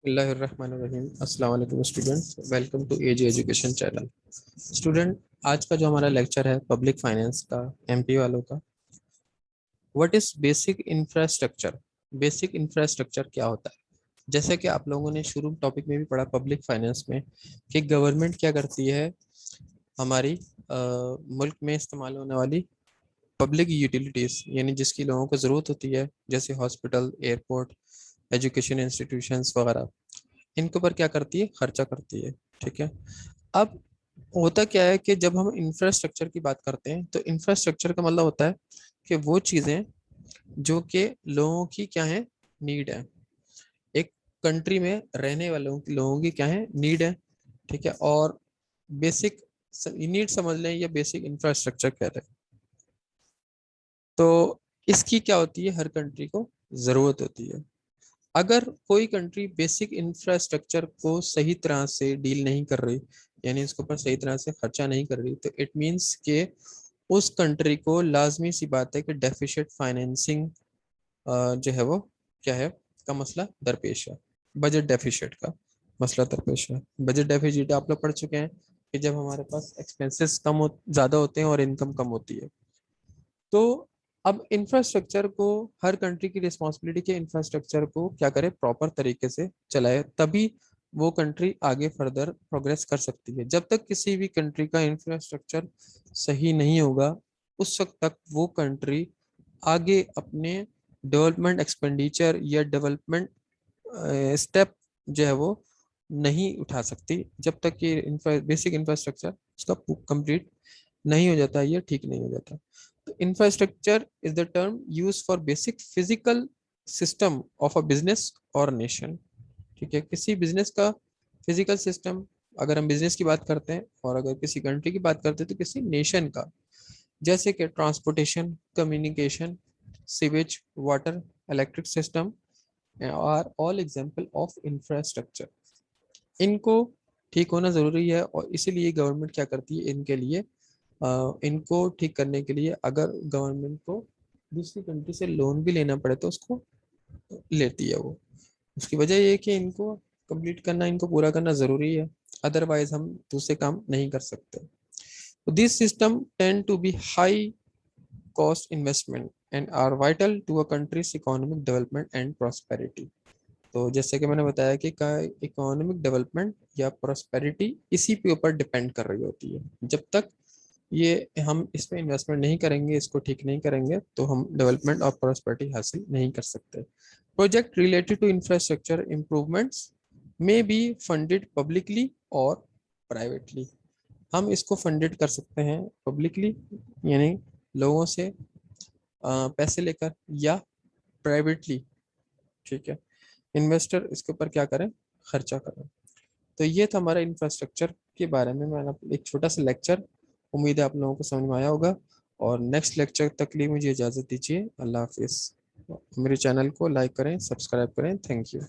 बिस्मिल्लाहिर्रहमानिर्रहीम। अस्सलाम वालेकुम students, welcome to AG education channel. Student, आज का जो हमारा लेक्चर है पब्लिक फाइनेंस का, एमपी वालों का। What is basic infrastructure? Basic infrastructure क्या होता है? जैसे कि आप लोगों ने शुरू टॉपिक में भी पढ़ा पब्लिक फाइनेंस में कि गवर्नमेंट क्या करती है, हमारी मुल्क में इस्तेमाल होने वाली पब्लिक यूटिलिटीज़, यानी जिसकी लोगों को ज़रूरत होती है, जैसे हॉस्पिटल, एयरपोर्ट, एजुकेशन इंस्टीट्यूशंस वगैरह, इनके ऊपर क्या करती है, खर्चा करती है। ठीक है। अब होता क्या है कि जब हम इंफ्रास्ट्रक्चर की बात करते हैं तो इंफ्रास्ट्रक्चर का मतलब होता है कि वो चीज़ें जो कि लोगों की क्या है, नीड है। एक कंट्री में रहने वालों की, लोगों की क्या है, नीड है। ठीक है। और बेसिक नीड समझ लें या बेसिक इंफ्रास्ट्रक्चर कह रहे हैं। तो इसकी क्या होती है, हर कंट्री को ज़रूरत होती है। अगर कोई कंट्री बेसिक इंफ्रास्ट्रक्चर को सही तरह से डील नहीं कर रही, यानी इसके ऊपर सही तरह से खर्चा नहीं कर रही, तो इट मीन्स के उस कंट्री को लाजमी सी बात है कि डेफिशिएट फाइनेंसिंग जो है वो क्या है, का मसला दरपेश है। बजट डेफिशिएट का मसला दरपेश है। बजट डेफिशिएट आप लोग पढ़ चुके हैं कि जब हमारे पास एक्सपेंसेस ज़्यादा होते हैं और इनकम कम होती है। तो अब इंफ्रास्ट्रक्चर को, हर कंट्री की रिस्पॉन्सिबिलिटी के इंफ्रास्ट्रक्चर को क्या करे, प्रॉपर तरीके से चलाए, तभी वो कंट्री आगे फर्दर प्रोग्रेस कर सकती है। जब तक किसी भी कंट्री का इंफ्रास्ट्रक्चर सही नहीं होगा, उस वक्त तक वो कंट्री आगे अपने डेवलपमेंट एक्सपेंडिचर या डेवलपमेंट स्टेप जो है वो नहीं उठा सकती, जब तक कि बेसिक इंफ्रास्ट्रक्चर उसका कंप्लीट नहीं हो जाता, या ठीक नहीं हो जाता। तो infrastructure is the term use for basic physical system of a business और नेशन। ठीक है। किसी बिजनेस का फिजिकल सिस्टम, अगर हम बिजनेस की बात करते हैं, और अगर किसी कंट्री की बात करते हैं तो किसी नेशन का, जैसे कि transportation, communication, sewage, water, electric system are all example of infrastructure. इनको ठीक होना ज़रूरी है, और इसीलिए गवर्नमेंट क्या करती है, इनके लिए इनको ठीक करने के लिए अगर गवर्नमेंट को दूसरी कंट्री से लोन भी लेना पड़े तो उसको लेती है वो। उसकी वजह ये है कि इनको कंप्लीट करना, इनको पूरा करना ज़रूरी है, अदरवाइज हम दूसरे काम नहीं कर सकते। This system tend to be high cost investment and are vital to a country's economic development and prosperity. तो जैसे कि मैंने बताया कि का इकोनॉमिक डेवलपमेंट या प्रॉस्पेरिटी इसी के ऊपर डिपेंड कर रही होती है। जब तक ये हम इस पे इन्वेस्टमेंट नहीं करेंगे, इसको ठीक नहीं करेंगे, तो हम डेवलपमेंट और प्रॉस्पेरिटी हासिल नहीं कर सकते। Project related to infrastructure improvements may be funded publicly और प्राइवेटली। हम इसको फंडेड कर सकते हैं पब्लिकली, यानी लोगों से पैसे लेकर, या प्राइवेटली। ठीक है। इन्वेस्टर इसके ऊपर क्या करें, खर्चा करें। तो ये था हमारा इंफ्रास्ट्रक्चर के बारे में मैंने एक छोटा सा लेक्चर। उम्मीद है आप लोगों को समझ में आया होगा, और नेक्स्ट लेक्चर तक के लिए मुझे इजाज़त दीजिए। अल्लाह हाफिज़। मेरे चैनल को लाइक करें, सब्सक्राइब करें। Thank you.